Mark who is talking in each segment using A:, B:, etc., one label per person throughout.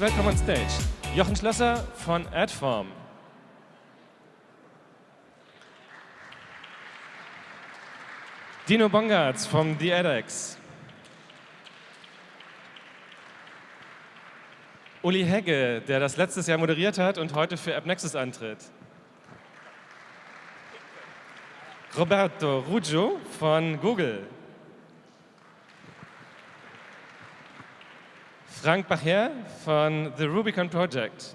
A: welcome on stage Jochen Schlösser von Adform. Dino Bongartz from the edX. Uli Hegge, der das letztes Jahr moderiert hat und heute für AppNexus antritt. Roberto Ruggio von Google. Frank Bacher von the d3con Project.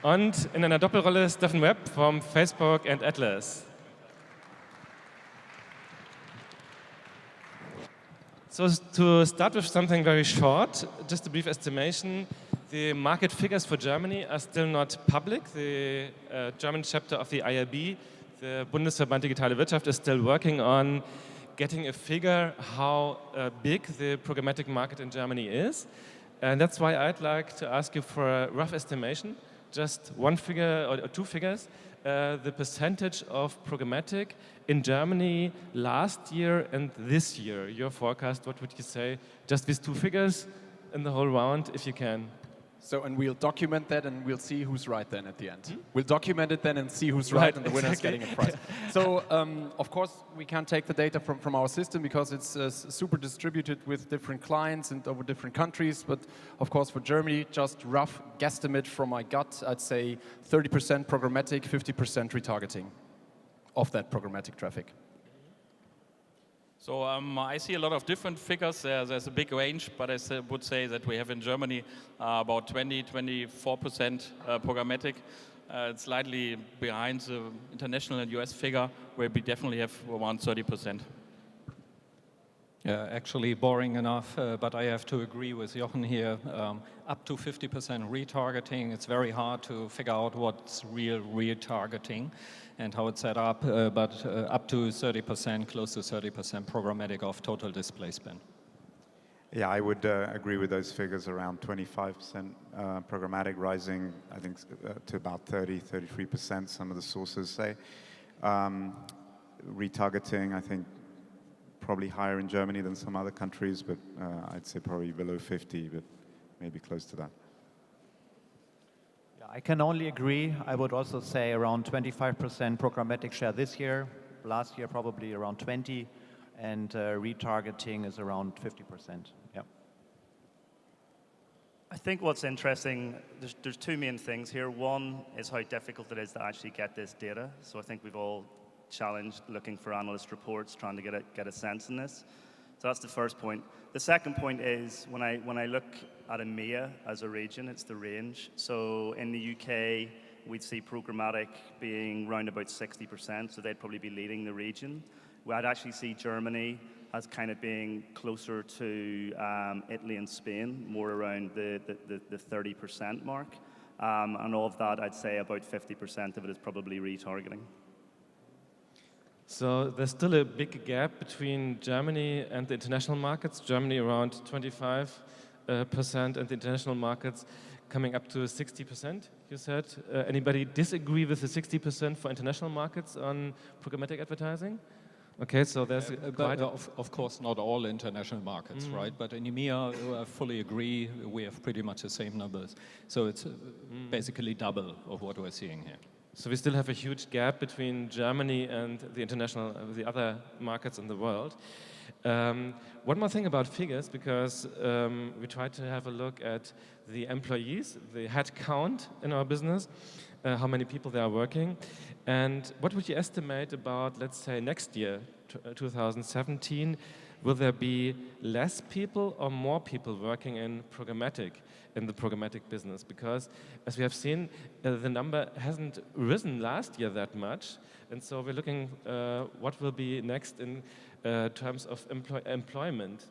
A: Und in einer Doppelrolle Stephen Webb vom Facebook and Atlas. So to start with something very short, just a brief estimation. The market figures for Germany are still not public. The German chapter of the IRB, the Bundesverband Digitale Wirtschaft, is still working on getting a figure how big the programmatic market in Germany is. And that's why I'd like to ask you for a rough estimation, just one figure or two figures, the percentage of programmatic in Germany last year and this year. Your forecast, what would you say? Just these two figures in the whole round, if you can.
B: So, and we'll document that and we'll see who's right then at the end. We'll document it then and see who's right and the winner's getting a prize. So, of course, we can't take the data from our system because it's super distributed with different clients and over different countries. But, of course, for Germany, just rough guesstimate from my gut, I'd say 30% programmatic, 50% retargeting of that programmatic traffic.
C: So I see a lot of different figures. There's a big range, but I would say that we have in Germany about 24% programmatic. It's slightly behind the international and US figure, where we definitely have around 30%.
D: Yeah, actually boring enough, but I have to agree with Jochen here. Up to 50% retargeting. It's very hard to figure out what's real retargeting and how it's set up, but up to 30%, close to 30% programmatic of total display spend.
E: Yeah, I would agree with those figures, around 25% programmatic, rising, I think, to about 33%, some of the sources say. Retargeting, I think, probably higher in Germany than some other countries, but I'd say probably below 50, but maybe close to that.
F: Yeah, I can only agree. I would also say around 25% programmatic share this year. Last year, probably around 20%, and retargeting is around 50%. Yeah.
G: I think what's interesting, there's two main things here. One is how difficult it is to actually get this data. So I think we've all challenged looking for analyst reports, trying to get a sense in this. So that's the first point. The second point is when I look at EMEA as a region, it's the range. So in the UK, we'd see programmatic being around about 60%, so they'd probably be leading the region. I'd actually see Germany as kind of being closer to Italy and Spain, more around the 30% mark. And of that, I'd say about 50% of it is probably retargeting.
A: So there's still a big gap between Germany and the international markets. Germany around 25%, and the international markets coming up to 60%, you said. Anybody disagree with the 60% for international markets on programmatic advertising? Okay, so there's quite...
D: Of course, not all international markets, right? But in EMEA, I fully agree, we have pretty much the same numbers. So it's basically double of what we're seeing here.
A: So we still have a huge gap between Germany and the international, the other markets in the world. One more thing about figures, because we tried to have a look at the employees, the head count in our business, how many people they are working, and what would you estimate about, let's say, next year, 2017, will there be less people or more people working in the programmatic business? Because, as we have seen, the number hasn't risen last year that much, and so we're looking what will be next in terms of employment.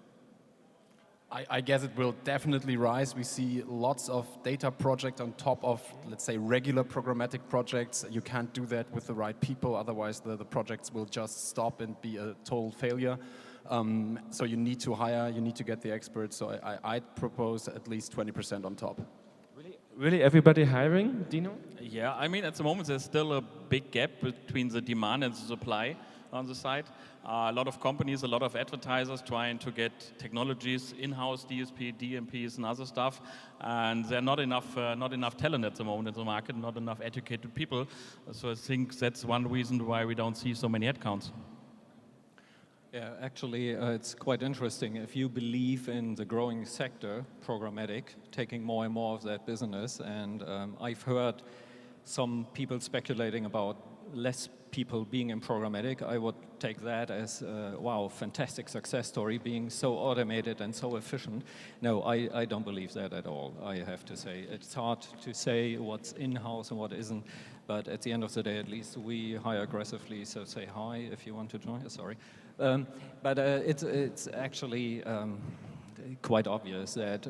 B: I guess it will definitely rise. We see lots of data projects on top of, let's say, regular programmatic projects. You can't do that with the right people, otherwise the projects will just stop and be a total failure. So you need to hire, you need to get the experts. So I'd propose at least 20% on top.
A: Really, everybody hiring, Dino?
C: Yeah, I mean, at the moment, there's still a big gap between the demand and the supply on the side. A lot of companies, a lot of advertisers trying to get technologies in-house, DSP, DMPs, and other stuff, and there are not enough talent at the moment in the market, not enough educated people. So I think that's one reason why we don't see so many headcounts.
D: Yeah, actually, it's quite interesting. If you believe in the growing sector, programmatic, taking more and more of that business, and I've heard some people speculating about less people being in programmatic, I would take that as, wow, fantastic success story, being so automated and so efficient. No, I don't believe that at all, I have to say. It's hard to say what's in-house and what isn't, but at the end of the day, at least we hire aggressively, so say hi if you want to join, sorry. But it's actually quite obvious that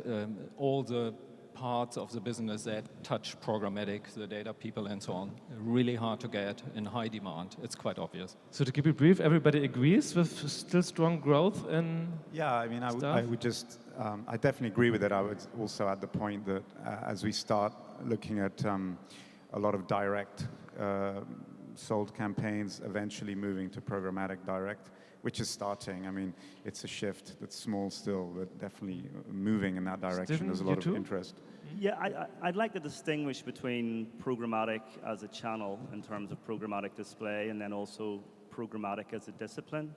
D: all the parts of the business that touch programmatic, the data people and so on, really hard to get in high demand. It's quite obvious.
A: So to keep it brief, everybody agrees with still strong growth in
E: Yeah, I mean, I would just, I definitely agree with it. I would also add the point that as we start looking at a lot of direct sold campaigns, eventually moving to programmatic direct, which is starting. I mean, it's a shift that's small still, but definitely moving in that direction. There's a lot of interest.
G: Yeah, I'd like to distinguish between programmatic as a channel in terms of programmatic display and then also programmatic as a discipline.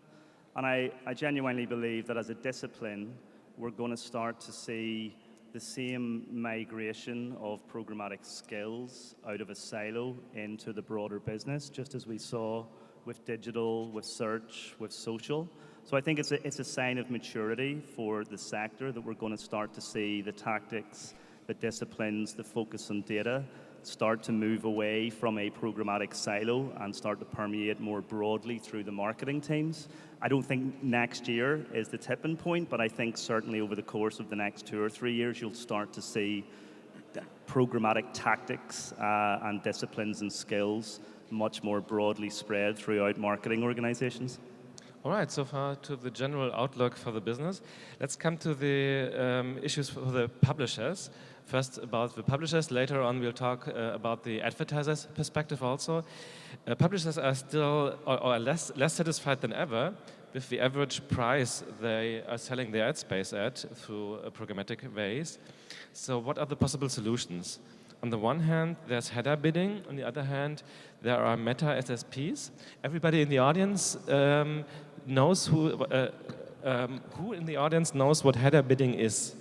G: And I genuinely believe that as a discipline, we're going to start to see the same migration of programmatic skills out of a silo into the broader business, just as we saw with digital, with search, with social. So I think it's a sign of maturity for the sector that we're going to start to see the tactics, the disciplines, the focus on data start to move away from a programmatic silo and start to permeate more broadly through the marketing teams. I don't think next year is the tipping point, but I think certainly over the course of the next 2 or 3 years, you'll start to see programmatic tactics and disciplines and skills much more broadly spread throughout marketing organizations.
A: All right, so far to the general outlook for the business. Let's come to the issues for the publishers. First about the publishers, later on we'll talk about the advertisers' perspective also. Publishers are still or less satisfied than ever with the average price they are selling their ad space at through programmatic ways. So what are the possible solutions? On the one hand, there's header bidding. On the other hand, there are meta SSPs. Everybody in the audience knows who in the audience knows what header bidding is.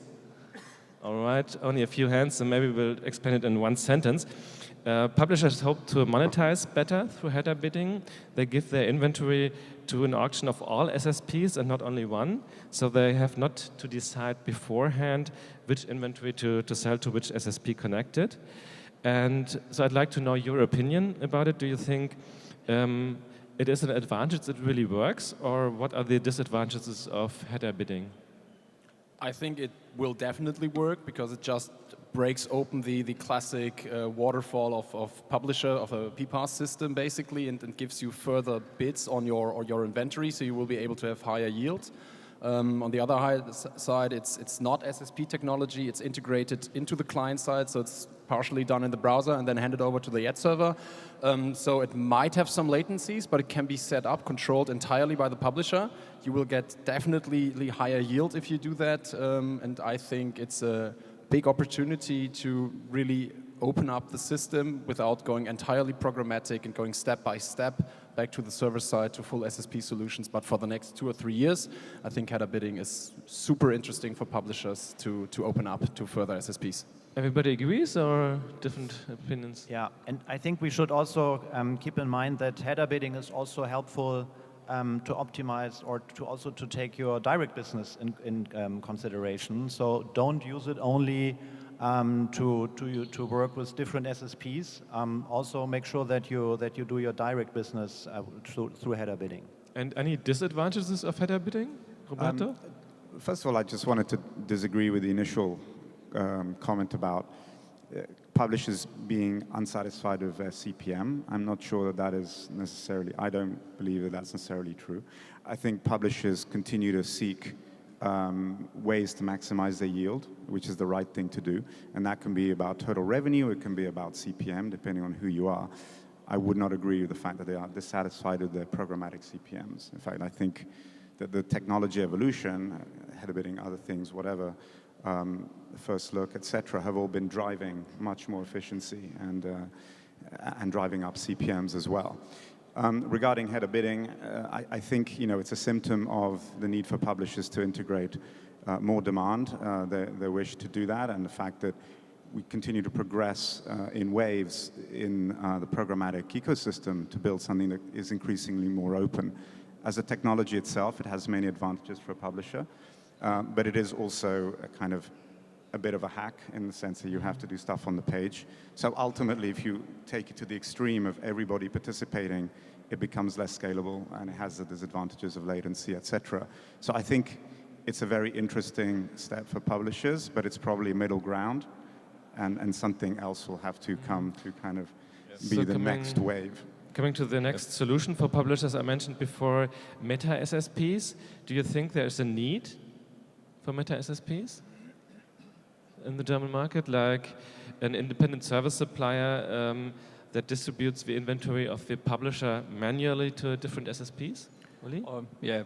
A: All right, only a few hands, so maybe we'll explain it in one sentence. Publishers hope to monetize better through header bidding. They give their inventory to an auction of all SSPs and not only one, so they have not to decide beforehand which inventory to sell to which SSP connected. And so I'd like to know your opinion about it. Do you think it is an advantage that really works, or what are the disadvantages of header bidding?
B: I think it will definitely work because it just breaks open the classic waterfall of publisher, of a PPAS system basically, and gives you further bids on your inventory, so you will be able to have higher yield. On the other side, it's not SSP technology, it's integrated into the client side, so it's partially done in the browser and then handed over to the ad server. So it might have some latencies, but it can be set up, controlled entirely by the publisher. You will get definitely higher yield if you do that, and I think it's a big opportunity to really open up the system without going entirely programmatic and going step by step back to the server side to full SSP solutions. But for the next 2 or 3 years, I think header bidding is super interesting for publishers to open up to further SSPs.
A: Everybody agrees or different opinions?
F: Yeah, and I think we should also keep in mind that header bidding is also helpful to optimize or to take your direct business in consideration. So don't use it only to work with different SSPs. Also make sure that you do your direct business through header bidding.
A: And any disadvantages of header bidding, Roberto?
E: First of all, I just wanted to disagree with the initial comment about publishers being unsatisfied with their CPM. I'm not sure that is necessarily, I don't believe that that's necessarily true. I think publishers continue to seek ways to maximize their yield, which is the right thing to do. And that can be about total revenue, it can be about CPM, depending on who you are. I would not agree with the fact that they are dissatisfied with their programmatic CPMs. In fact, I think that the technology evolution, header bidding, other things, whatever, first look, etc., have all been driving much more efficiency and driving up CPMs as well. Regarding header bidding, I think it's a symptom of the need for publishers to integrate more demand, their wish to do that, and the fact that we continue to progress in waves in the programmatic ecosystem to build something that is increasingly more open. As a technology itself, it has many advantages for a publisher, but it is also a bit of a hack in the sense that you have to do stuff on the page. So ultimately, if you take it to the extreme of everybody participating, it becomes less scalable and it has the disadvantages of latency, etc. So I think it's a very interesting step for publishers, but it's probably a middle ground, and something else will have to come to be the next wave.
A: Coming to the next solution for publishers, I mentioned before meta SSPs. Do you think there's a need for meta SSPs in the German market, like an independent service supplier that distributes the inventory of the publisher manually to different SSPs?
D: Yeah,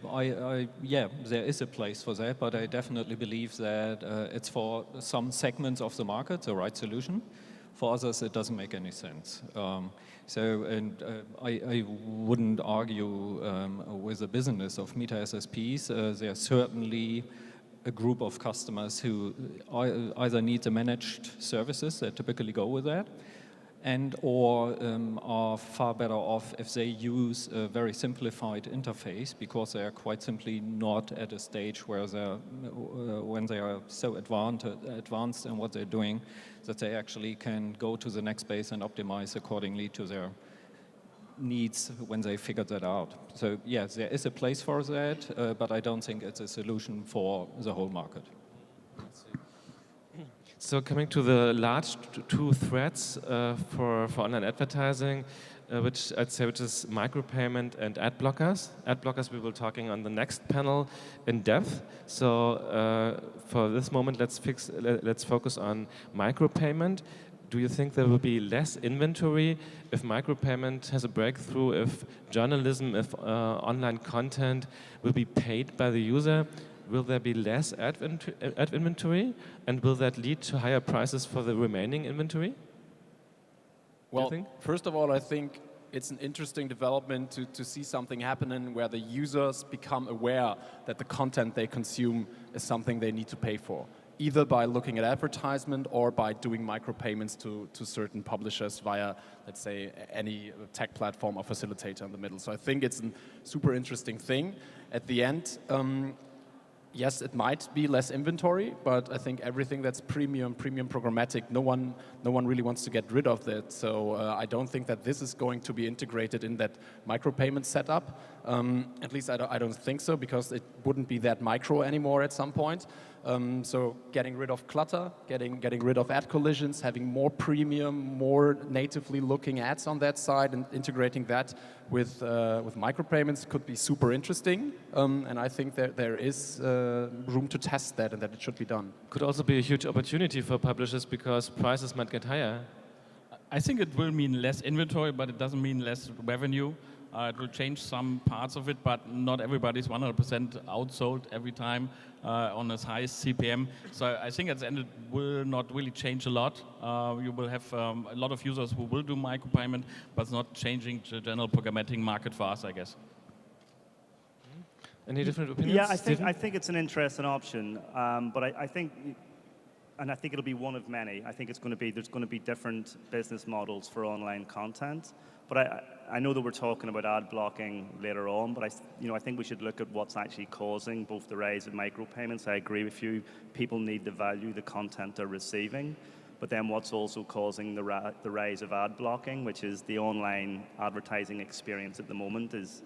D: there is a place for that, but I definitely believe that it's for some segments of the market the right solution. For others, it doesn't make any sense. I wouldn't argue with the business of meta SSPs. There are certainly a group of customers who either need the managed services that typically go with that, or are far better off if they use a very simplified interface, because they are quite simply not at a stage where when they are so advanced in what they're doing that they actually can go to the next base and optimize accordingly to their needs when they figure that out. So yes, there is a place for that, but I don't think it's a solution for the whole market.
A: So coming to the large two threats for online advertising, which I'd say which is micropayment and ad blockers. Ad blockers we will be talking on the next panel in depth. So for this moment, let's focus on micropayment. Do you think there will be less inventory if micropayment has a breakthrough, if journalism, if online content will be paid by the user? Will there be less ad inventory, and will that lead to higher prices for the remaining inventory?
B: Well, first of all, I think it's an interesting development to see something happening where the users become aware that the content they consume is something they need to pay for, either by looking at advertisement or by doing micropayments to certain publishers via, let's say, any tech platform or facilitator in the middle. So I think it's a super interesting thing. At the end, yes, it might be less inventory, but I think everything that's premium programmatic, no one really wants to get rid of that. So I don't think that this is going to be integrated in that micropayment setup. At least I don't think so, because it wouldn't be that micro anymore at some point. So getting rid of clutter, getting rid of ad collisions, having more premium, more natively looking ads on that side, and integrating that with micropayments could be super interesting. And I think that there is room to test that, and that it should be done.
A: Could also be a huge opportunity for publishers because prices might get higher.
C: I think it will mean less inventory, but it doesn't mean less revenue. It will change some parts of it, but not everybody's 100% outsold every time on as high CPM. So I think at the end it will not really change a lot. You will have a lot of users who will do micropayment, but it's not changing the general programmatic market for us, I guess.
A: Any different opinions?
G: Yeah, I think it's an interesting option, but I think it'll be one of many. I think there's going to be different business models for online content. But I know that we're talking about ad blocking later on, but I think we should look at what's actually causing both the rise of micropayments. I agree with you. People need to value the content they're receiving. But then what's also causing the rise of ad blocking, which is the online advertising experience at the moment is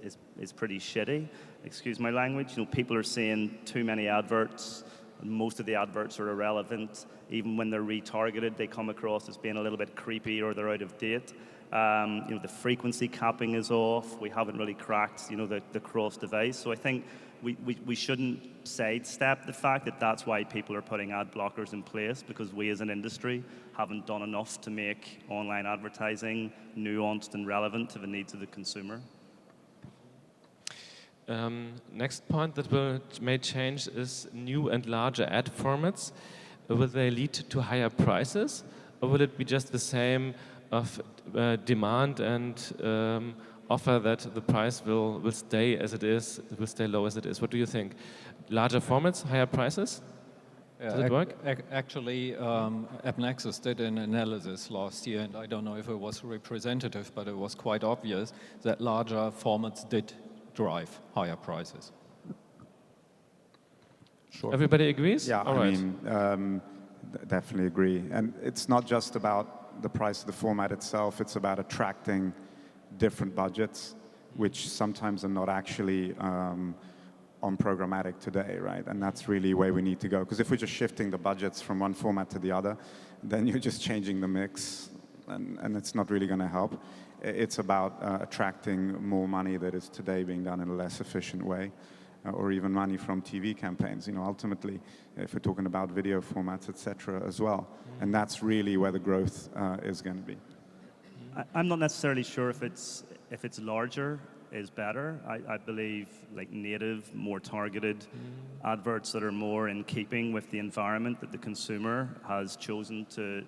G: pretty shitty. Excuse my language. People are seeing too many adverts. Most of the adverts are irrelevant. Even when they're retargeted, they come across as being a little bit creepy or they're out of date. The frequency capping is off. We haven't really cracked, the cross-device. So I think we shouldn't sidestep the fact that that's why people are putting ad blockers in place, because we as an industry haven't done enough to make online advertising nuanced and relevant to the needs of the consumer.
A: Next point that may change is new and larger ad formats. Will they lead to higher prices, or will it be just the same of demand and offer that the price will stay as it is, will stay low as it is? What do you think? Larger formats, higher prices? Does it work?
D: Actually, AppNexus did an analysis last year, and I don't know if it was representative, but it was quite obvious that larger formats did drive higher prices.
B: Sure.
A: Everybody agrees?
E: Yeah,
A: All right.
E: Definitely agree. And it's not just about the price of the format itself, it's about attracting different budgets, which sometimes are not actually on programmatic today, right? And that's really where we need to go. Because if we're just shifting the budgets from one format to the other, then you're just changing the mix, and it's not really going to help. It's about attracting more money that is today being done in a less efficient way, or even money from TV campaigns. Ultimately, if we're talking about video formats, etc., as well, and that's really where the growth is going to be.
G: I'm not necessarily sure if it's larger is better. I believe like native, more targeted adverts that are more in keeping with the environment that the consumer has chosen to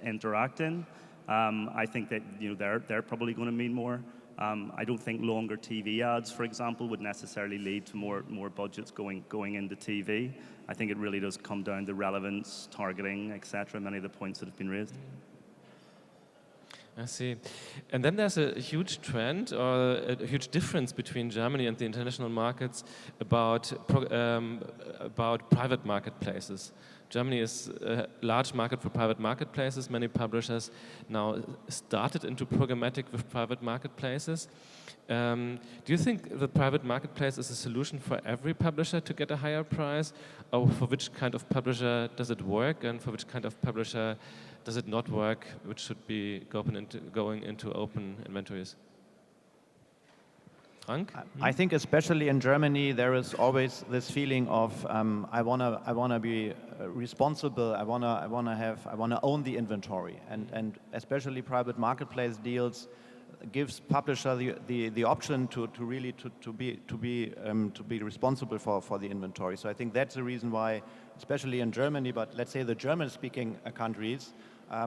G: interact in. I think that they're probably going to mean more. I don't think longer TV ads, for example, would necessarily lead to more budgets going into TV. I think it really does come down to relevance, targeting, etc. Many of the points that have been raised.
A: I see. And then there's a huge trend or a huge difference between Germany and the international markets about private marketplaces. Germany is a large market for private marketplaces. Many publishers now started into programmatic with private marketplaces. Do you think the private marketplace is a solution for every publisher to get a higher price? Or for which kind of publisher does it work? And for which kind of publisher does it not work, which should be going into open inventories? Frank?
F: I think especially in Germany, there is always this feeling of I wanna be responsible. I wanna own the inventory, and especially private marketplace deals gives publisher the option to be responsible for the inventory. So I think that's the reason why, especially in Germany, but let's say the German-speaking countries,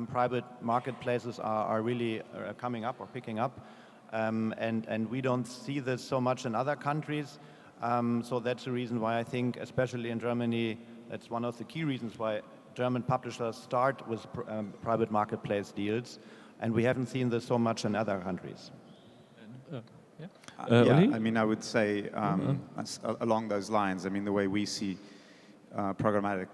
F: private marketplaces are really coming up or picking up. And we don't see this so much in other countries. So that's the reason why I think, especially in Germany, that's one of the key reasons why German publishers start with private marketplace deals. And we haven't seen this so much in other countries.
E: I would say along those lines, the way we see programmatic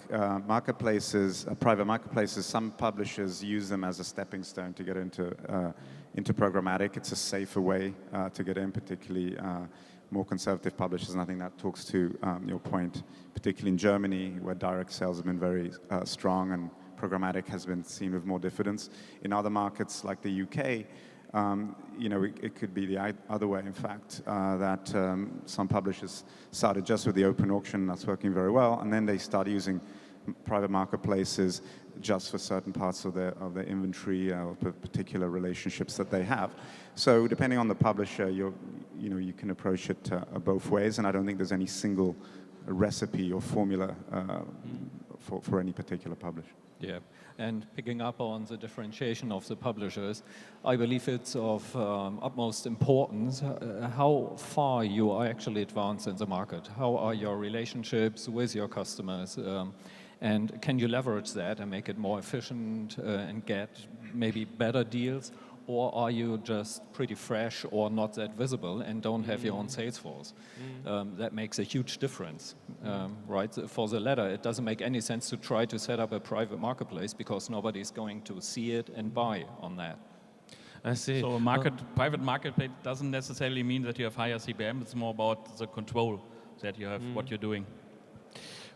E: marketplaces, private marketplaces, some publishers use them as a stepping stone to get into programmatic. It's a safer way to get in, particularly more conservative publishers, and I think that talks to your point, particularly in Germany, where direct sales have been very strong and programmatic has been seen with more diffidence. In other markets like the UK, it could be the other way, in fact, that some publishers started just with the open auction, that's working very well, and then they start using private marketplaces just for certain parts of their inventory or particular relationships that they have. So depending on the publisher, you can approach it both ways, and I don't think there's any single recipe or formula for any particular publisher.
D: Yeah, and picking up on the differentiation of the publishers, I believe it's of utmost importance how far you are actually advanced in the market. How are your relationships with your customers? And can you leverage that and make it more efficient and get maybe better deals? Or are you just pretty fresh or not that visible and don't have your own sales force? That makes a huge difference, right? For the latter, it doesn't make any sense to try to set up a private marketplace because nobody's going to see it and buy on that.
A: I see.
C: So private marketplace doesn't necessarily mean that you have higher CPM. It's more about the control that you have, what you're doing.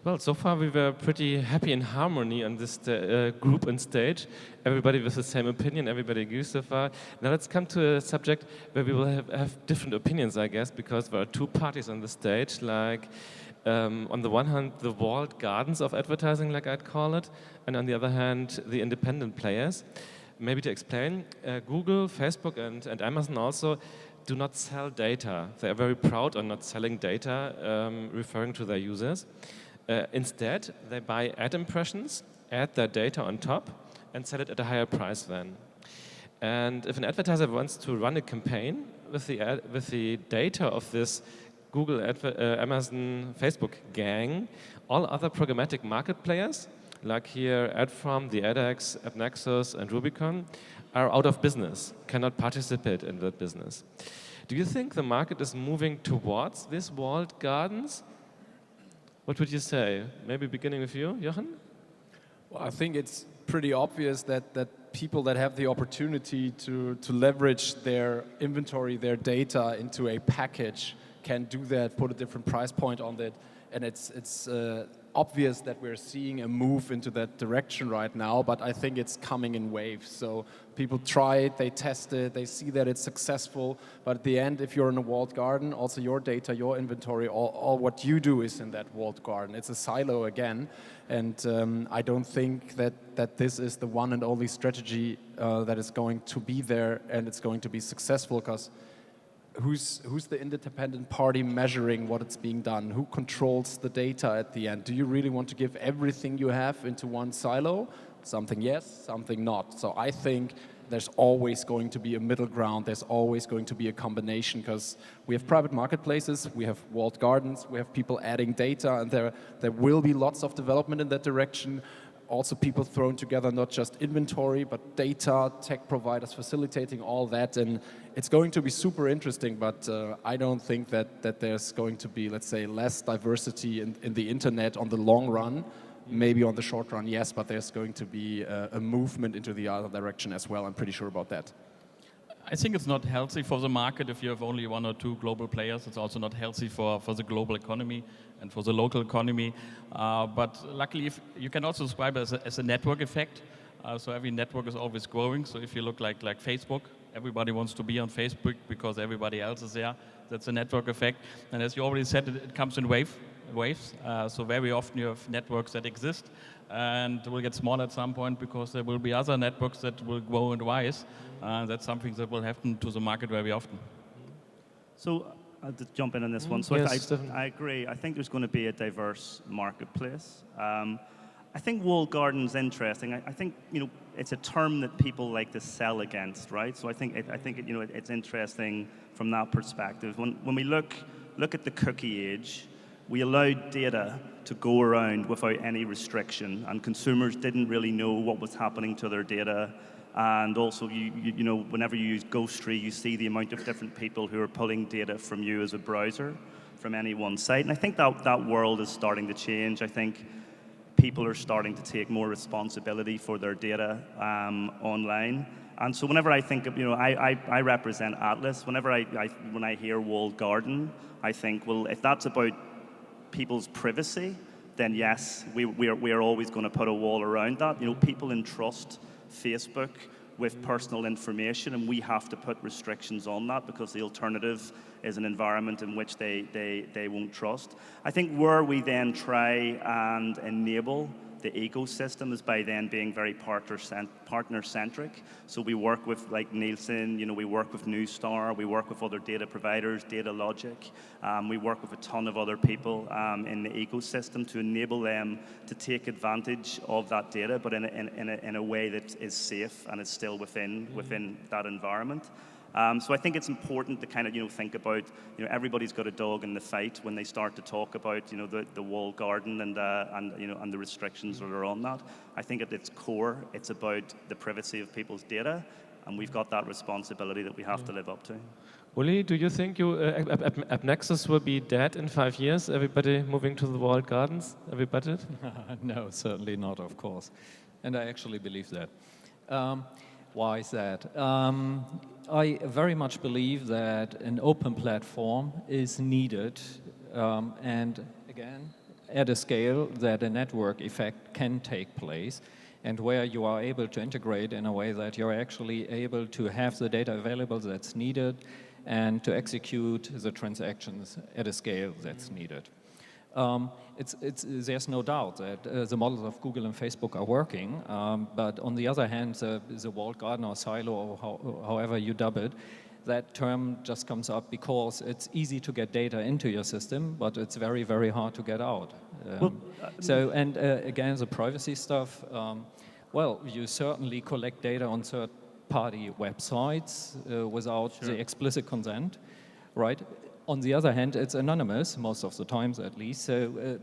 A: Well, so far we were pretty happy in harmony on this group on stage. Everybody with the same opinion, everybody agrees so far. Now let's come to a subject where we will have different opinions, I guess, because there are two parties on the stage, like on the one hand, the walled gardens of advertising, like I'd call it, and on the other hand, the independent players. Maybe to explain, Google, Facebook, and Amazon also do not sell data. They are very proud on not selling data, referring to their users. Instead, they buy ad impressions, add their data on top, and sell it at a higher price then. And if an advertiser wants to run a campaign with the data of this Google, Amazon, Facebook gang, all other programmatic market players, like here AdFrom, the AdX, AppNexus, and Rubicon, are out of business, cannot participate in that business. Do you think the market is moving towards these walled gardens? What would you say? Maybe beginning with you, Jochen?
B: Well, I think it's pretty obvious that people that have the opportunity to leverage their inventory, their data into a package can do that, put a different price point on it, and it's obvious that we're seeing a move into that direction right now, but I think it's coming in waves. So people try it, they test it, they see that it's successful, but at the end, if you're in a walled garden, also your data, your inventory, all what you do is in that walled garden. It's a silo again, and I don't think that this is the one and only strategy that is going to be there and it's going to be successful, because who's the independent party measuring what it's being done? Who controls the data at the end? Do you really want to give everything you have into one silo? Something yes, something not. So I think there's always going to be a middle ground. There's always going to be a combination, because we have private marketplaces, we have walled gardens, we have people adding data, and there will be lots of development in that direction. Also people thrown together, not just inventory, but data, tech providers facilitating all that. And it's going to be super interesting, but I don't think that there's going to be, let's say, less diversity in the internet on the long run. Maybe on the short run, yes, but there's going to be a movement into the other direction as well. I'm pretty sure about that.
C: I think it's not healthy for the market if you have only one or two global players. It's also not healthy for the global economy and for the local economy. But luckily, if you can also describe it as a network effect. So every network is always growing. So if you look like Facebook, everybody wants to be on Facebook because everybody else is there. That's a network effect. And as you already said, it comes in waves. So very often you have networks that exist and will get smaller at some point because there will be other networks that will grow and rise. That's something that will happen to the market very often.
G: So I'll just jump in on this one. So
A: yes,
G: I agree. I think there's going to be a diverse marketplace. I think walled garden's interesting. I think it's a term that people like to sell against, right? So I think it's interesting from that perspective. When we look at the cookie age, we allowed data to go around without any restriction, and consumers didn't really know what was happening to their data. And also, whenever you use Ghostery, you see the amount of different people who are pulling data from you as a browser from any one site. And I think that world is starting to change. I think people are starting to take more responsibility for their data online. And so whenever I think of, I represent Atlas. Whenever when I hear walled garden, I think, well, if that's about people's privacy, then yes, we are always going to put a wall around that. People entrust Facebook with personal information, and we have to put restrictions on that because the alternative is an environment in which they won't trust. I think where we then try and enable the ecosystem is by then being very partner-centric. So we work with like Nielsen, we work with Newstar, we work with other data providers, Data Logic. We work with a ton of other people in the ecosystem to enable them to take advantage of that data, but in a way that is safe and is still within that environment. So I think it's important to kind of think about everybody's got a dog in the fight when they start to talk about the walled garden and the restrictions that are on that. I think at its core it's about the privacy of people's data, and we've got that responsibility that we have to live up to.
A: Uli, do you think AppNexus will be dead in 5 years? Everybody moving to the walled gardens? Everybody?
D: No, certainly not, of course. And I actually believe that. Why is that? I very much believe that an open platform is needed. And again, at a scale that a network effect can take place, and where you are able to integrate in a way that you're actually able to have the data available that's needed and to execute the transactions at a scale that's needed. There's no doubt that the models of Google and Facebook are working, but on the other hand, the walled garden or silo, or however you dub it, that term just comes up because it's easy to get data into your system, but it's very, very hard to get out. Again, the privacy stuff, well, you certainly collect data on third-party websites without the explicit consent, right? On the other hand, it's anonymous, most of the times at least, so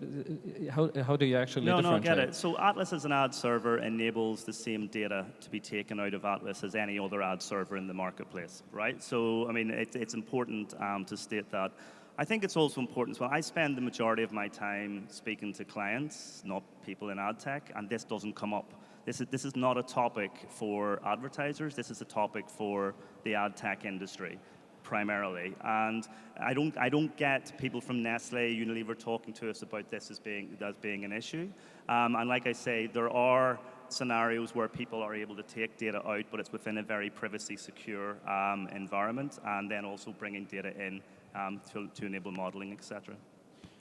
D: how do you actually differentiate?
G: No, I get it. So Atlas as an ad server enables the same data to be taken out of Atlas as any other ad server in the marketplace, right? So, I mean, it's important to state that. I think it's also important as well. I spend the majority of my time speaking to clients, not people in ad tech, and this doesn't come up. This is not a topic for advertisers. This is a topic for the ad tech industry, primarily. And I don't get people from Nestle, Unilever talking to us about this as being an issue. And like I say, there are scenarios where people are able to take data out, but it's within a very privacy secure environment, and then also bringing data in to enable modeling, etc.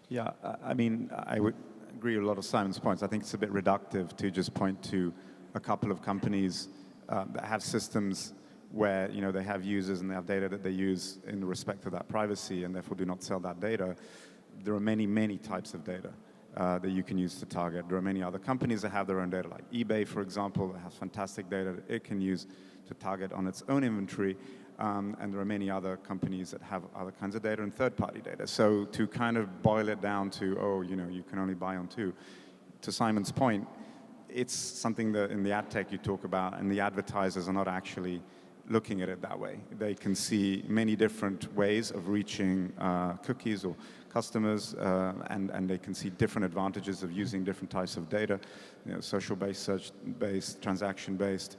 E: Yeah, I mean, I would agree with a lot of Simon's points. I think it's a bit reductive to just point to a couple of companies that have systems where they have users and they have data that they use in respect to that privacy and therefore do not sell that data. There are many, many types of data that you can use to target. There are many other companies that have their own data, like eBay, for example, that has fantastic data that it can use to target on its own inventory. And there are many other companies that have other kinds of data and third-party data. So to kind of boil it down to, you can only buy on two, to Simon's point, it's something that in the ad tech you talk about, and the advertisers are not actually looking at it that way. They can see many different ways of reaching cookies or customers, and they can see different advantages of using different types of data, social-based, search-based, transaction-based,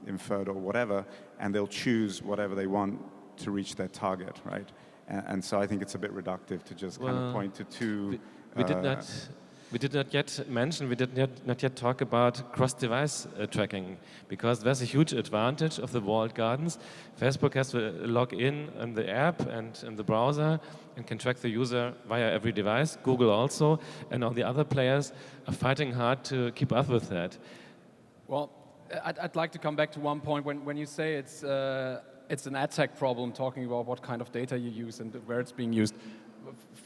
E: inferred or whatever, and they'll choose whatever they want to reach their target, right? And so I think it's a bit reductive to just kind of point to two.
A: We did not yet mention, we did not yet talk about cross-device tracking, because there's a huge advantage of the walled gardens. Facebook has to log in the app and in the browser and can track the user via every device. Google also, and all the other players are fighting hard to keep up with that.
B: Well, I'd like to come back to one point. When you say it's an ad tech problem, talking about what kind of data you use and where it's being used,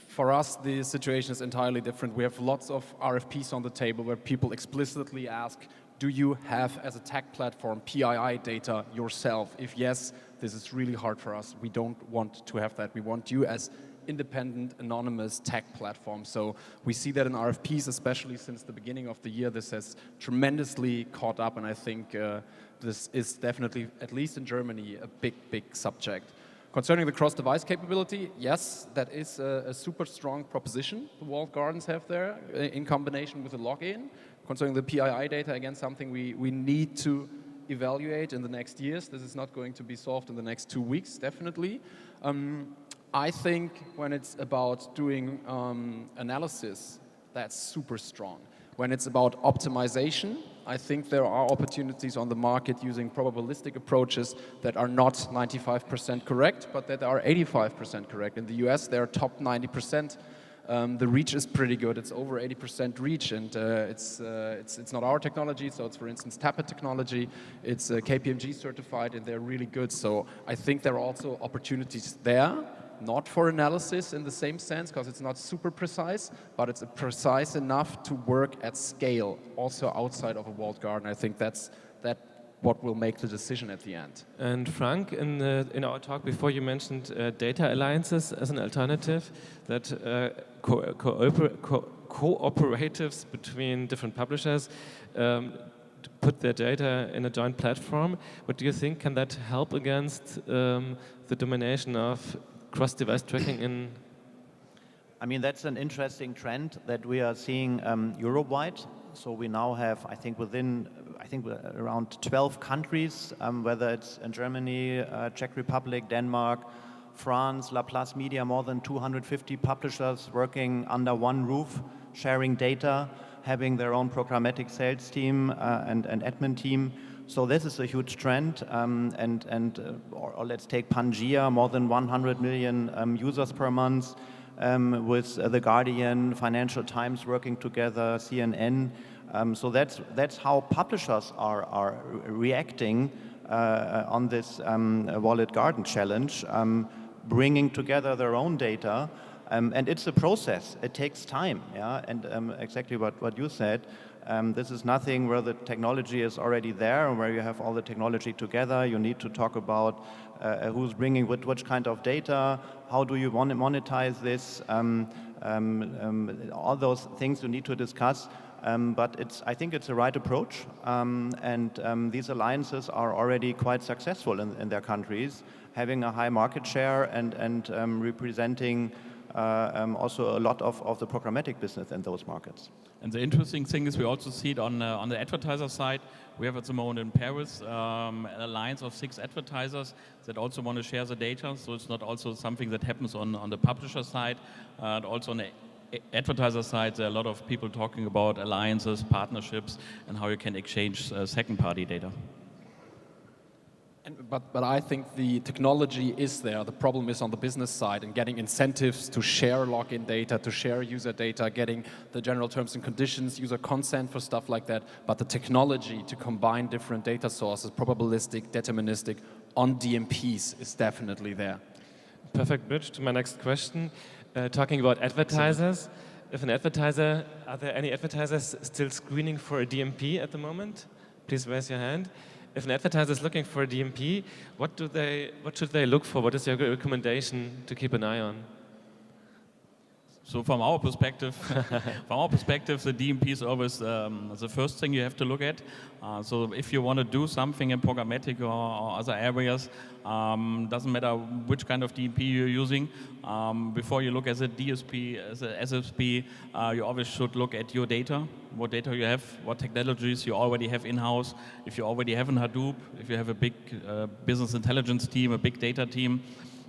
B: for us, the situation is entirely different. We have lots of RFPs on the table where people explicitly ask, do you have, as a tech platform, PII data yourself? If yes, this is really hard for us. We don't want to have that. We want you as independent, anonymous tech platform. So we see that in RFPs, especially since the beginning of the year. This has tremendously caught up, and I think this is definitely, at least in Germany, a big, big subject. Concerning the cross-device capability, yes, that is a super strong proposition the walled gardens have there in combination with the login. Concerning the PII data, again, something we need to evaluate in the next years. This is not going to be solved in the next 2 weeks, definitely. I think when it's about doing analysis, that's super strong. When it's about optimization, I think there are opportunities on the market using probabilistic approaches that are not 95% correct, but that are 85% correct. In the US, they're top 90%. The reach is pretty good. It's over 80% reach, and it's not our technology, so it's, for instance, Tappet technology. It's KPMG certified, and they're really good. So I think there are also opportunities there. Not for analysis in the same sense, because it's not super precise, but it's precise enough to work at scale, also outside of a walled garden. I think that's what will make the decision at the end.
A: And Frank, in our talk before, you mentioned data alliances as an alternative, that cooperatives between different publishers put their data in a joint platform. What do you think? Can that help against the domination of cross-device tracking in?
F: I mean, that's an interesting trend that we are seeing Europe-wide. So we now have, I think, around 12 countries, whether it's in Germany, Czech Republic, Denmark, France, Laplace Media, more than 250 publishers working under one roof, sharing data, having their own programmatic sales team and admin team. So this is a huge trend, or let's take Pangea, more than 100 million users per month, with The Guardian, Financial Times working together, CNN. So that's how publishers are reacting on this Walled Garden challenge, bringing together their own data. And it's a process. It takes time, yeah. And exactly what you said. This is nothing where the technology is already there and where you have all the technology together. You need to talk about who's bringing which kind of data, how do you want to monetize this, all those things you need to discuss. But I think it's the right approach, and these alliances are already quite successful in their countries, having a high market share and representing also a lot of the programmatic business in those markets.
C: And the interesting thing is we also see it on the advertiser side. We have at the moment in Paris an alliance of 6 advertisers that also want to share the data. So it's not also something that happens on the publisher side. Also on the advertiser side, there are a lot of people talking about alliances, partnerships, and how you can exchange second-party data.
B: But I think the technology is there. The problem is on the business side and getting incentives to share login data, to share user data, getting the general terms and conditions, user consent for stuff like that. But the technology to combine different data sources, probabilistic, deterministic, on DMPs is definitely there.
A: Perfect bridge to my next question. Talking about advertisers, if an advertiser, are there any advertisers still screening for a DMP at the moment? Please raise your hand. If an advertiser is looking for a DMP, what should they look for? What is your recommendation to keep an eye on?
C: So from our perspective, the DMP is always the first thing you have to look at. So if you want to do something in programmatic or other areas, doesn't matter which kind of DMP you're using. Before you look as a DSP, as a SSP, you always should look at your data, what data you have, what technologies you already have in-house. If you already have in Hadoop, if you have a big business intelligence team, a big data team,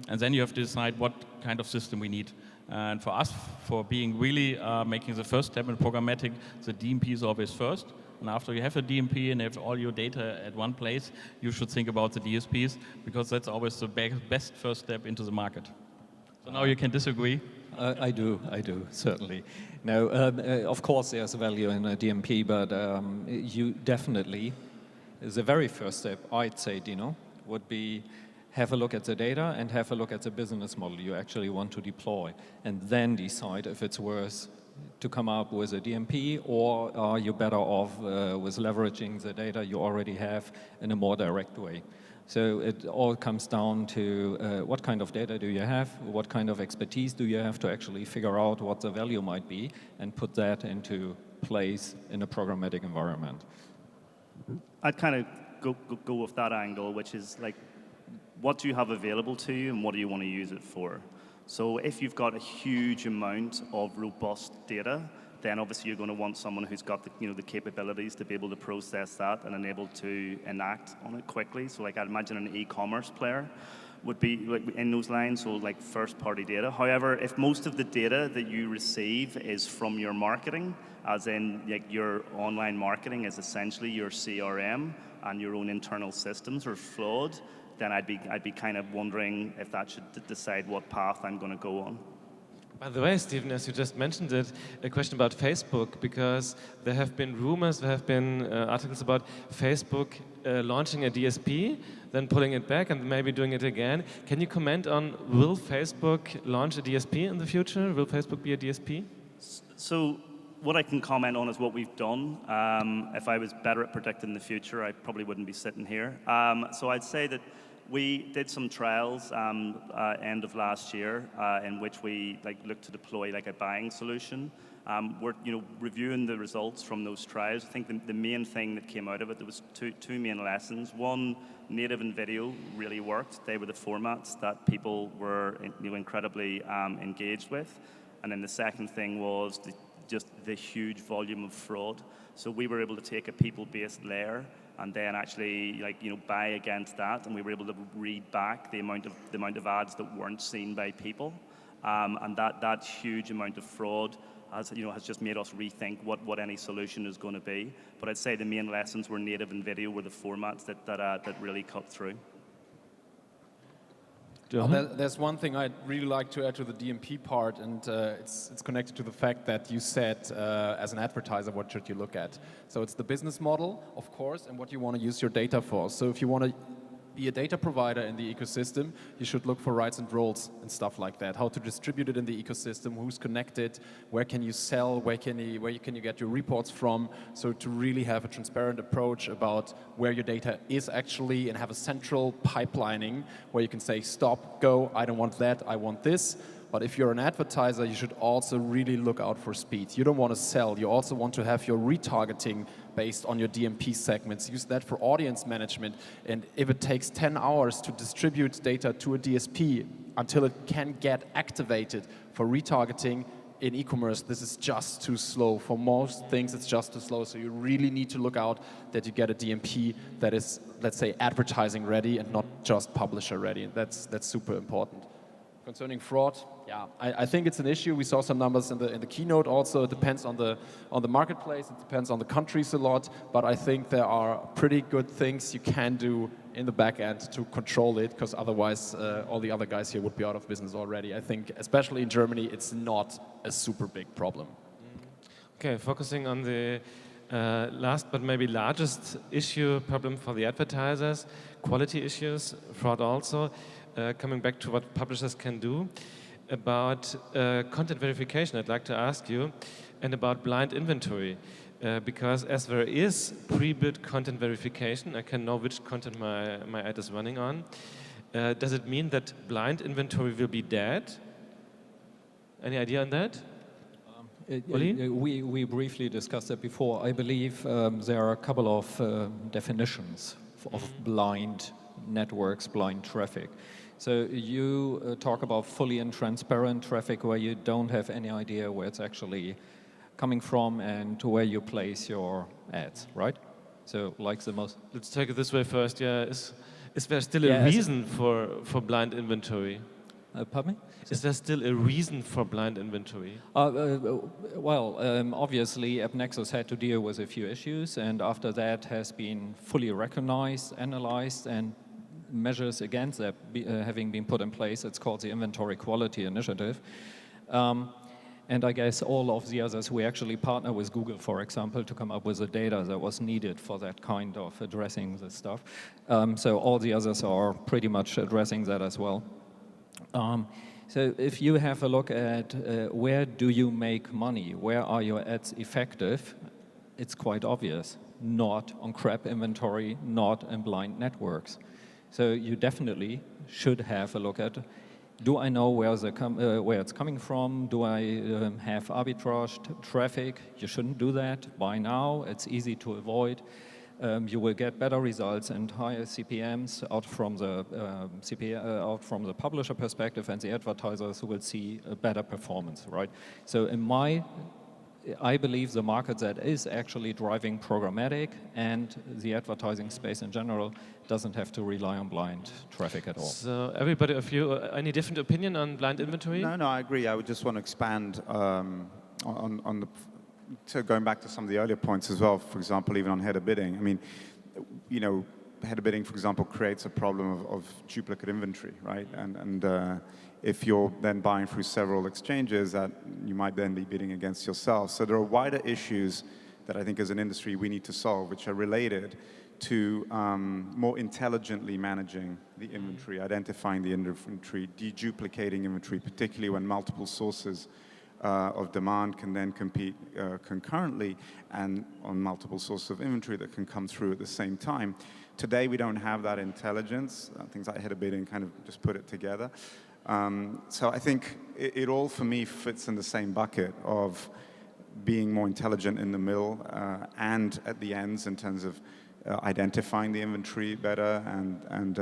C: and then you have to decide what kind of system we need. And for us, for being really making the first step in programmatic, the DMP is always first. And after you have a DMP and have all your data at one place, you should think about the DSPs, because that's always the best first step into the market. So now you can disagree.
D: I do, certainly. Now, of course, there's value in a DMP, but you definitely, the very first step, I'd say, Dino, would be have a look at the data and have a look at the business model you actually want to deploy, and then decide if it's worth to come up with a DMP, or are you better off with leveraging the data you already have in a more direct way. So it all comes down to what kind of data do you have, what kind of expertise do you have to actually figure out what the value might be, and put that into place in a programmatic environment.
G: I'd kind of go with that angle, which is like, what do you have available to you and what do you want to use it for? So if you've got a huge amount of robust data, then obviously you're going to want someone who's got the capabilities to be able to process that and enable to enact on it quickly. So like I'd imagine an e-commerce player would be like in those lines, so like first-party data. However, if most of the data that you receive is from your marketing, as in like your online marketing is essentially your CRM and your own internal systems are flawed, then I'd be kind of wondering if that should decide what path I'm going to go on.
A: By the way, Stephen, as you just mentioned it, a question about Facebook, because there have been rumors, there have been articles about Facebook launching a DSP, then pulling it back and maybe doing it again. Can you comment on, will Facebook launch a DSP in the future? Will Facebook be a DSP?
G: So what I can comment on is what we've done. If I was better at predicting the future, I probably wouldn't be sitting here. So I'd say that we did some trials end of last year in which we looked to deploy a buying solution. We're reviewing the results from those trials. I think the main thing that came out of it, there was two main lessons. One, native and video really worked. They were the formats that people were incredibly engaged with. And then the second thing was just the huge volume of fraud. So we were able to take a people-based layer and then actually buy against that, and we were able to read back the amount of ads that weren't seen by people, and that huge amount of fraud has just made us rethink what any solution is going to be. But I'd say the main lessons were native and video were the formats that really cut through.
B: There's one thing I'd really like to add to the DMP part, and it's connected to the fact that you said, as an advertiser, what should you look at? So it's the business model, of course, and what you want to use your data for. So if you want to be a data provider in the ecosystem, you should look for rights and roles and stuff like that. How to distribute it in the ecosystem, who's connected, where can you sell, where can you get your reports from. So to really have a transparent approach about where your data is actually, and have a central pipelining where you can say, stop, go, I don't want that, I want this. But if you're an advertiser, you should also really look out for speed. You don't want to sell. You also want to have your retargeting based on your DMP segments. Use that for audience management. And if it takes 10 hours to distribute data to a DSP until it can get activated for retargeting in e-commerce, this is just too slow. For most things, it's just too slow. So you really need to look out that you get a DMP that is, let's say, advertising ready and not just publisher ready. And that's super important. Concerning fraud, yeah, I think it's an issue. We saw some numbers in the keynote also. It depends on the marketplace. It depends on the countries a lot. But I think there are pretty good things you can do in the back end to control it, because otherwise all the other guys here would be out of business already. I think, especially in Germany, it's not a super big problem.
A: Okay, focusing on the last but maybe largest problem for the advertisers, quality issues, fraud also. Coming back to what publishers can do, about content verification, I'd like to ask you, and about blind inventory. Because as there is pre-bid content verification, I can know which content my ad is running on. Does it mean that blind inventory will be dead? Any idea on that?
D: We briefly discussed that before. I believe there are a couple of definitions of blind networks, blind traffic. So you talk about fully and transparent traffic where you don't have any idea where it's actually coming from and to where you place your ads, right? So like the most...
A: Let's take it this way first, yeah. Is there still a reason for blind inventory?
D: Pardon me?
A: Is there still a reason for blind inventory?
D: Obviously, AppNexus had to deal with a few issues, and after that has been fully recognized, analyzed, and measures against that having been put in place. It's called the Inventory Quality Initiative. And I guess all of the others, we actually partner with Google, for example, to come up with the data that was needed for that kind of addressing this stuff. So all the others are pretty much addressing that as well. So if you have a look at where do you make money, where are your ads effective, it's quite obvious. Not on crap inventory, not in blind networks. So you definitely should have a look at, do I know where it's coming from? Do I have arbitrage traffic? You shouldn't do that. By now, it's easy to avoid. You will get better results and higher CPMs out from the publisher perspective, and the advertisers will see a better performance, right? So I believe the market that is actually driving programmatic and the advertising space in general doesn't have to rely on blind traffic at all.
A: So everybody of you, any different opinion on blind inventory?
E: No, I agree. I would just want to expand so going back to some of the earlier points as well, for example, even on header bidding. I mean, header bidding, for example, creates a problem of duplicate inventory, right? And if you're then buying through several exchanges, that you might then be bidding against yourself. So there are wider issues that I think as an industry we need to solve, which are related to more intelligently managing the inventory, identifying the inventory, deduplicating inventory, particularly when multiple sources of demand can then compete concurrently and on multiple sources of inventory that can come through at the same time. Today we don't have that intelligence. Things like header bidding kind of just put it together. So I think it all for me fits in the same bucket of being more intelligent in the middle and at the ends in terms of identifying the inventory better and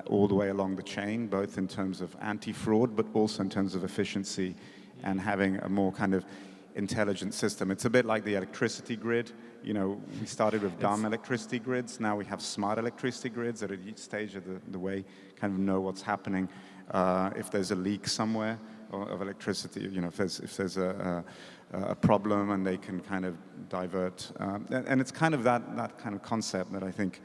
E: all the way along the chain, both in terms of anti-fraud but also in terms of efficiency and having a more kind of intelligent system. It's a bit like the electricity grid. You know, we started with dumb electricity grids. Now we have smart electricity grids that at each stage of the way kind of know what's happening. If there's a leak somewhere of electricity, you know, if there's a problem, and they can kind of divert. And it's kind of that kind of concept that I think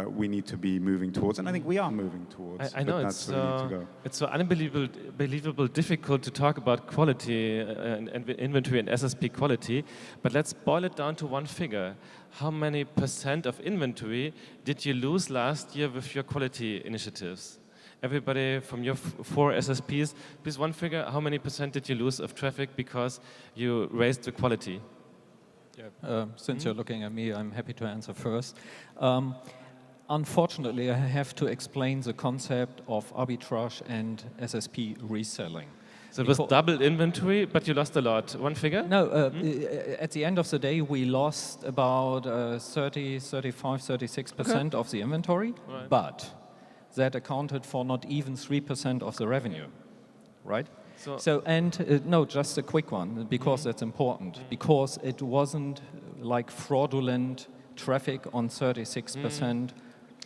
E: we need to be moving towards, and I think we are moving towards.
A: I know
E: that's where we need to go.
A: it's so unbelievable difficult to talk about quality and inventory and SSP quality, but let's boil it down to one figure. How many % of inventory did you lose last year with your quality initiatives? Everybody from your 4 SSPs, please one figure, how many % did you lose of traffic because you raised the quality?
D: Yeah. Since you're looking at me, I'm happy to answer first. Unfortunately, I have to explain the concept of arbitrage and SSP reselling.
A: So it was double inventory, but you lost a lot. One figure?
D: No, at the end of the day, we lost about 30, 35, 36% of the inventory, but that accounted for not even 3% of the revenue, right? No, just a quick one, because that's important, because it wasn't like fraudulent traffic on 36%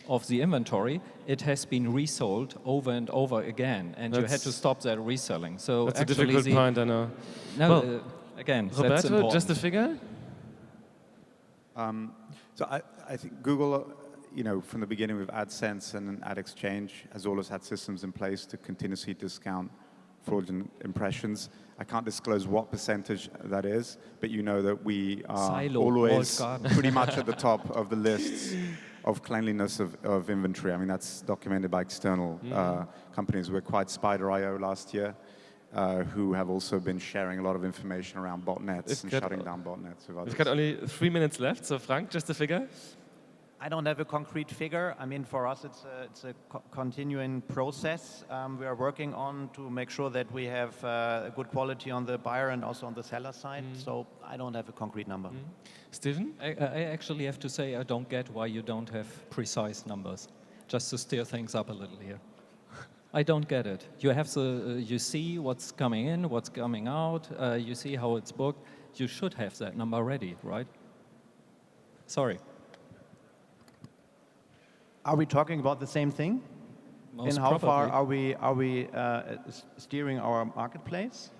D: of the inventory. It has been resold over and over again, and you had to stop that reselling. So
A: that's a difficult point, I know.
D: No,
A: well,
D: again,
A: Roberto,
D: that's important.
A: just a figure?
E: So I think Google, you know, from the beginning with AdSense and Ad Exchange, has always had systems in place to continuously discount fraudulent impressions. I can't disclose what percentage that is, but you know that we are always pretty much at the top of the lists of cleanliness of inventory. I mean, that's documented by external companies. We acquired Spider.io last year, who have also been sharing a lot of information around botnets and shutting down botnets with others.
A: We've got only 3 minutes left, so Frank, just a figure?
F: I don't have a concrete figure. I mean, for us, it's a continuing process we are working on to make sure that we have good quality on the buyer and also on the seller side. So I don't have a concrete number.
A: Stephen?
D: I actually have to say I don't get why you don't have precise numbers, just to steer things up a little here. I don't get it. You have you see what's coming in, what's coming out, you see how it's booked. You should have that number ready, right? Sorry.
F: Are we talking about the same thing?
D: Most
F: and how
D: probably.
F: far are we steering our marketplace?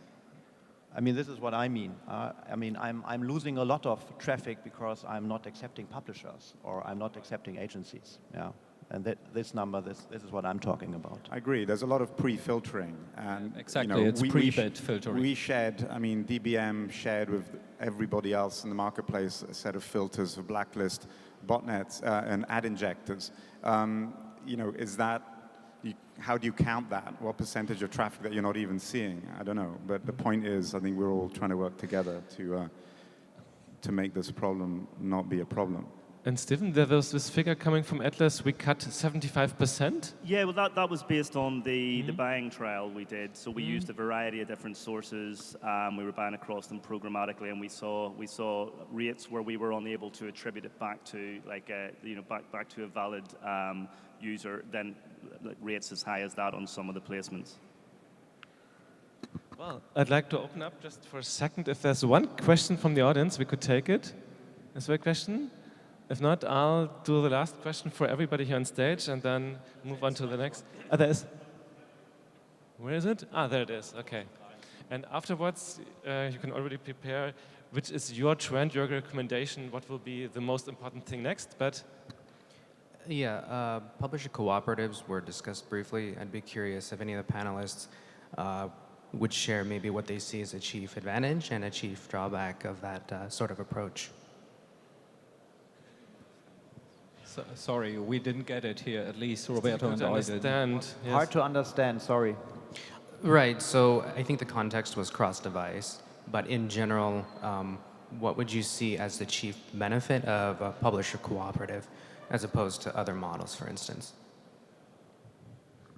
F: I mean, this is what I mean. I mean, I'm losing a lot of traffic because I'm not accepting publishers or I'm not accepting agencies. Yeah, and this number, this is what I'm talking about.
E: I agree. There's a lot of pre-filtering, and
D: exactly,
E: you know,
D: it's pre-bid filtering.
E: We shared. I mean, DBM shared with everybody else in the marketplace a set of filters for blacklist, botnets, and ad injectors. You know, is that? How do you count that? What percentage of traffic that you're not even seeing? I don't know. But the point is, I think we're all trying to work together to make this problem not be a problem.
A: And Stephen, there was this figure coming from Atlas, we cut 75%?
G: Yeah, well, that was based on the buying trial we did. So we used a variety of different sources. We were buying across them programmatically, and we saw rates where we were unable to attribute it back to back to a valid user, then rates as high as that on some of the placements.
A: Well, I'd like to open up just for a second. If there's one question from the audience, we could take it. Is there a question? If not, I'll do the last question for everybody here on stage and then move on to the next. There is. Where is it? There it is. Okay. And afterwards, you can already prepare which is your trend, your recommendation, what will be the most important thing next. But
H: yeah, publisher cooperatives were discussed briefly. I'd be curious if any of the panelists would share maybe what they see as a chief advantage and a chief drawback of that sort of approach.
D: Sorry, we didn't get it here, at least Roberto and I didn't.
A: Yes.
F: Hard to understand, sorry.
H: Right, so I think the context was cross-device, but in general, what would you see as the chief benefit of a publisher cooperative as opposed to other models, for instance?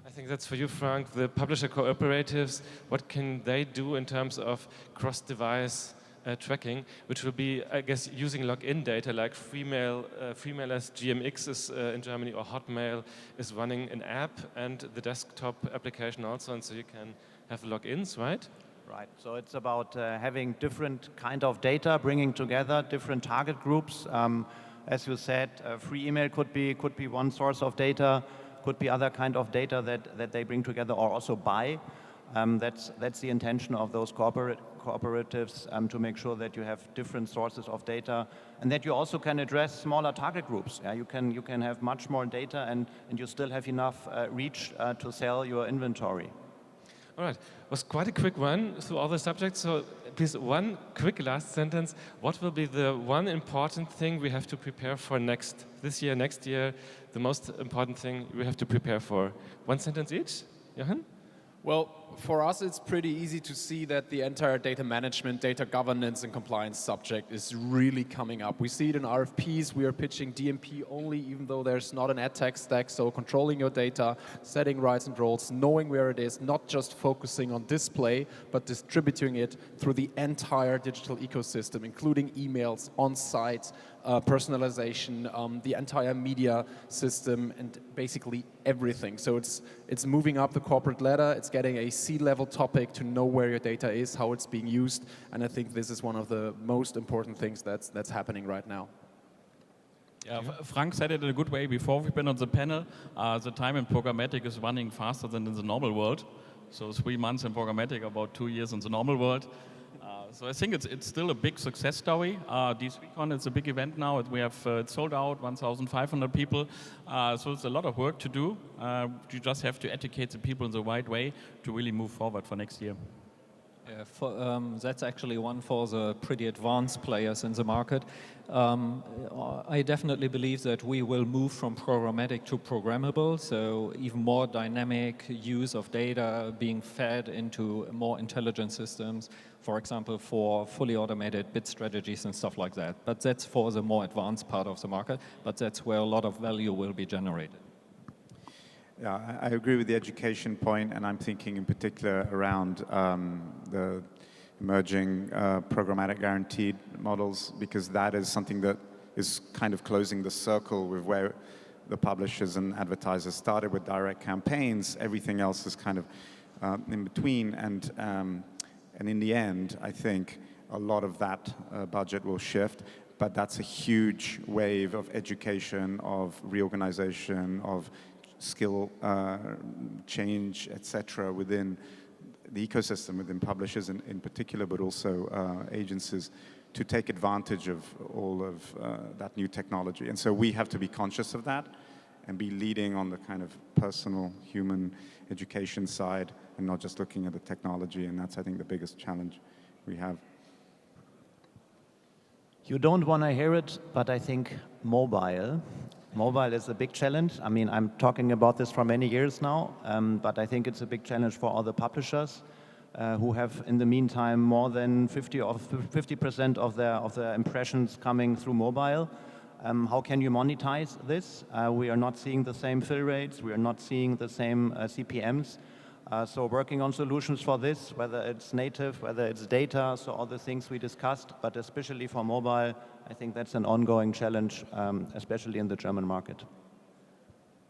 A: I think that's for you, Frank. The publisher cooperatives, what can they do in terms of cross-device tracking, which will be, I guess, using login data like Freemailers GMX is in Germany, or Hotmail is running an app and the desktop application also, and so you can have logins, right?
F: Right, so it's about having different kind of data, bringing together different target groups. As you said, free email could be one source of data, could be other kind of data that they bring together or also buy. That's the intention of those cooperatives, to make sure that you have different sources of data and that you also can address smaller target groups. Yeah, you can have much more data and you still have enough reach to sell your inventory.
A: All right, it was quite a quick run through all the subjects, so please, one quick last sentence. What will be the one important thing we have to prepare for this year, next year, the most important thing we have to prepare for? One sentence each, Jochen?
B: Well, for us, it's pretty easy to see that the entire data management, data governance, and compliance subject is really coming up. We see it in RFPs. We are pitching DMP only, even though there's not an ad tech stack. So controlling your data, setting rights and roles, knowing where it is, not just focusing on display, but distributing it through the entire digital ecosystem, including emails, on-site, personalization, the entire media system, and basically everything. So it's moving up the corporate ladder. It's getting a C-level topic to know where your data is, how it's being used, and I think this is one of the most important things that's happening right now.
C: Yeah, Frank said it in a good way before we've been on the panel. The time in programmatic is running faster than in the normal world. So 3 months in programmatic, about 2 years in the normal world. So I think it's still a big success story. d3con is a big event now. We have sold out 1,500 people. So it's a lot of work to do. You just have to educate the people in the right way to really move forward for next year.
D: Yeah, that's actually one for the pretty advanced players in the market. I definitely believe that we will move from programmatic to programmable, so even more dynamic use of data being fed into more intelligent systems, for example, for fully automated bid strategies and stuff like that. But that's for the more advanced part of the market, but that's where a lot of value will be generated.
E: Yeah, I agree with the education point, and I'm thinking in particular around the emerging programmatic guaranteed models, because that is something that is kind of closing the circle with where the publishers and advertisers started with direct campaigns. Everything else is kind of in between, and in the end, I think a lot of that budget will shift. But that's a huge wave of education, of reorganization, of skill change, etc., within the ecosystem, within publishers in particular, but also agencies, to take advantage of all of that new technology. And so we have to be conscious of that and be leading on the kind of personal human education side and not just looking at the technology. And that's, I think, the biggest challenge we have.
F: You don't want to hear it, but I think mobile is a big challenge. I mean, I'm talking about this for many years now, but I think it's a big challenge for all the publishers who have, in the meantime, more than 50% of their impressions coming through mobile. How can you monetize this? We are not seeing the same fill rates. We are not seeing the same CPMs. So working on solutions for this, whether it's native, whether it's data, so all the things we discussed, but especially for mobile, I think that's an ongoing challenge, especially in the German market.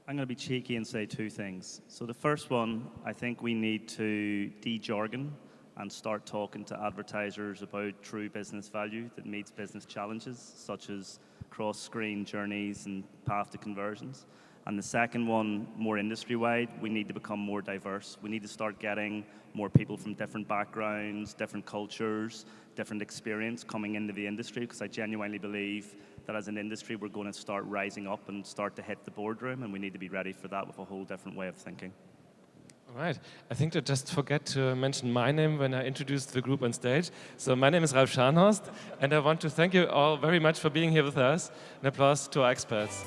G: I'm going to be cheeky and say 2 things. So the first one, I think we need to de-jargon and start talking to advertisers about true business value that meets business challenges, such as cross-screen journeys and path to conversions. And the second one, more industry-wide, we need to become more diverse. We need to start getting more people from different backgrounds, different cultures, different experience coming into the industry, because I genuinely believe that as an industry, we're going to start rising up and start to hit the boardroom, and we need to be ready for that with a whole different way of thinking.
A: All right. I think I just forget to mention my name when I introduced the group on stage. So my name is Ralf Scharnhorst, and I want to thank you all very much for being here with us. An applause to our experts.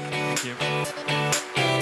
C: Thank you.